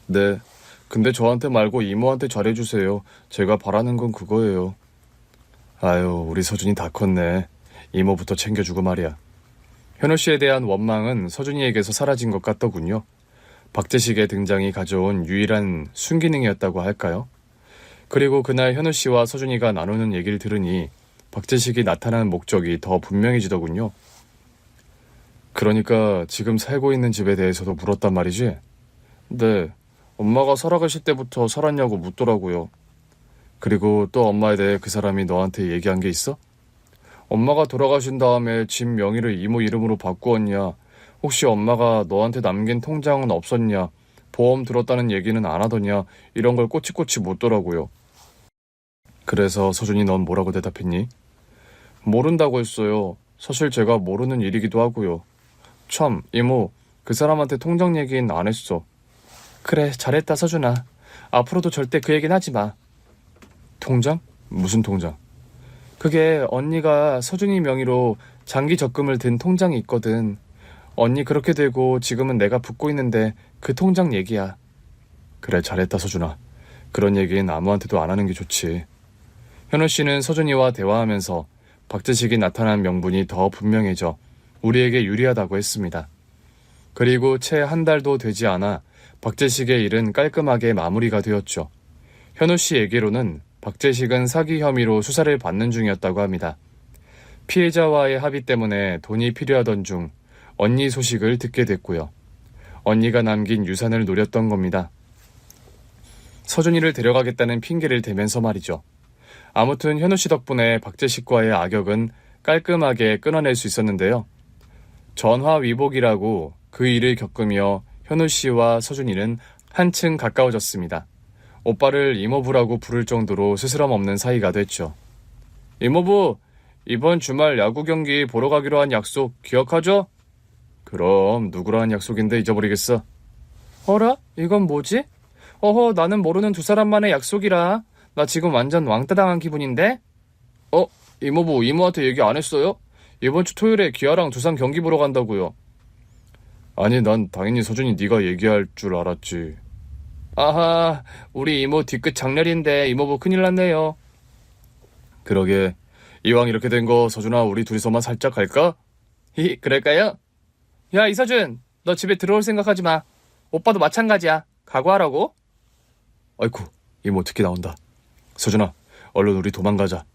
네, 근데 저한테 말고 이모한테 잘해주세요. 제가 바라는 건 그거예요. 아유, 우리 서준이 다 컸네. 이모부터 챙겨주고 말이야. 현우 씨에 대한 원망은 서준이에게서 사라진 것 같더군요. 박재식의 등장이 가져온 유일한 순기능이었다고 할까요? 그리고 그날 현우 씨와 서준이가 나누는 얘기를 들으니 박재식이 나타난 목적이 더 분명해지더군요. 그러니까 지금 살고 있는 집에 대해서도 물었단 말이지? 네, 엄마가 살아계실 때부터 살았냐고 묻더라고요. 그리고 또 엄마에 대해 그 사람이 너한테 얘기한 게 있어? 엄마가 돌아가신 다음에 집 명의를 이모 이름으로 바꾸었냐? 혹시 엄마가 너한테 남긴 통장은 없었냐? 보험 들었다는 얘기는 안 하더냐? 이런 걸 꼬치꼬치 묻더라고요. 그래서 서준이 넌 뭐라고 대답했니? 모른다고 했어요. 사실 제가 모르는 일이기도 하고요. 참, 이모, 그 사람한테 통장 얘기는 안 했어. 그래, 잘했다, 서준아. 앞으로도 절대 그 얘기는 하지 마. 통장? 무슨 통장? 그게 언니가 서준이 명의로 장기 적금을 든 통장이 있거든. 언니 그렇게 되고 지금은 내가 붓고 있는데 그 통장 얘기야. 그래, 잘했다, 서준아. 그런 얘기는 아무한테도 안 하는 게 좋지. 현우 씨는 서준이와 대화하면서 박재식이 나타난 명분이 더 분명해져 우리에게 유리하다고 했습니다. 그리고 채 한 달도 되지 않아 박재식의 일은 깔끔하게 마무리가 되었죠. 현우 씨 얘기로는 박재식은 사기 혐의로 수사를 받는 중이었다고 합니다. 피해자와의 합의 때문에 돈이 필요하던 중 언니 소식을 듣게 됐고요. 언니가 남긴 유산을 노렸던 겁니다. 서준이를 데려가겠다는 핑계를 대면서 말이죠. 아무튼 현우 씨 덕분에 박재식과의 악역은 깔끔하게 끊어낼 수 있었는데요. 전화위복이라고 그 일을 겪으며 현우 씨와 서준이는 한층 가까워졌습니다. 오빠를 이모부라고 부를 정도로 스스럼 없는 사이가 됐죠. 이모부, 이번 주말 야구 경기 보러 가기로 한 약속 기억하죠? 그럼 누구랑 한 약속인데 잊어버리겠어? 어라? 이건 뭐지? 어허, 나는 모르는 두 사람만의 약속이라. 나 지금 완전 왕따 당한 기분인데? 이모부, 이모한테 얘기 안 했어요? 이번 주 토요일에 기아랑 두산 경기 보러 간다고요. 아니, 난 당연히 서준이 네가 얘기할 줄 알았지. 아하, 우리 이모 뒤끝 장렬인데 이모부 큰일 났네요. 그러게, 이왕 이렇게 된 거 서준아 우리 둘이서만 살짝 갈까? 그럴까요? 야, 이서준, 너 집에 들어올 생각하지 마. 오빠도 마찬가지야. 각오하라고. 아이쿠, 이모 특히 나온다. 서준아, 얼른 우리 도망가자.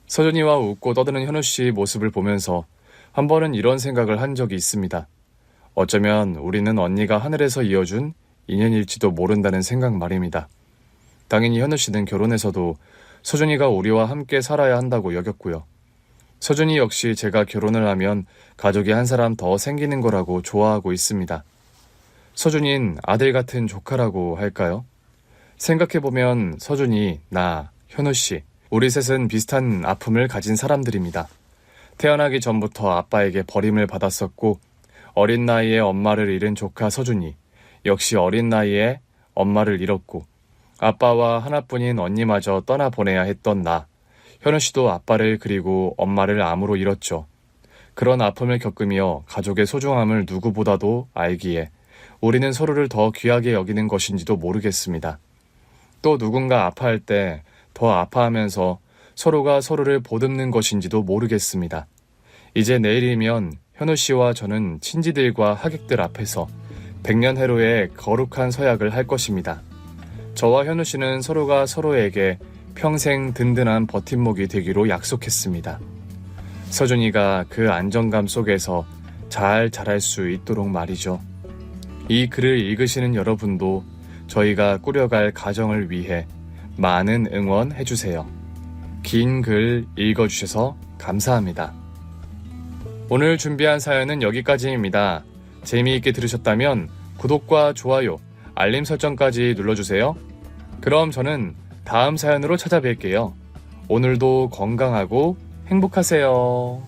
서준이와 웃고 떠드는 현우 씨 모습을 보면서 한 번은 이런 생각을 한 적이 있습니다. 어쩌면 우리는 언니가 하늘에서 이어준 인연일지도 모른다는 생각 말입니다. 당연히 현우 씨는 결혼해서도 서준이가 우리와 함께 살아야 한다고 여겼고요. 서준이 역시 제가 결혼을 하면 가족이 한 사람 더 생기는 거라고 좋아하고 있습니다. 서준이는 아들 같은 조카라고 할까요? 생각해보면 서준이, 나, 현우 씨, 우리 셋은 비슷한 아픔을 가진 사람들입니다. 태어나기 전부터 아빠에게 버림을 받았었고 어린 나이에 엄마를 잃은 조카 서준이, 역시 어린 나이에 엄마를 잃었고 아빠와 하나뿐인 언니마저 떠나보내야 했던 나, 현우 씨도 아빠를 그리고 엄마를 암으로 잃었죠. 그런 아픔을 겪으며 가족의 소중함을 누구보다도 알기에 우리는 서로를 더 귀하게 여기는 것인지도 모르겠습니다. 또 누군가 아파할 때 더 아파하면서 서로가 서로를 보듬는 것인지도 모르겠습니다. 이제 내일이면 현우 씨와 저는 친지들과 하객들 앞에서 100년 해로의 거룩한 서약을 할 것입니다. 저와 현우 씨는 서로가 서로에게 평생 든든한 버팀목이 되기로 약속했습니다. 서준이가 그 안정감 속에서 잘 자랄 수 있도록 말이죠. 이 글을 읽으시는 여러분도 저희가 꾸려갈 가정을 위해 많은 응원해주세요. 긴 글 읽어주셔서 감사합니다. 오늘 준비한 사연은 여기까지입니다. 재미있게 들으셨다면 구독과 좋아요, 알림 설정까지 눌러주세요. 그럼 저는 다음 사연으로 찾아뵐게요. 오늘도 건강하고 행복하세요.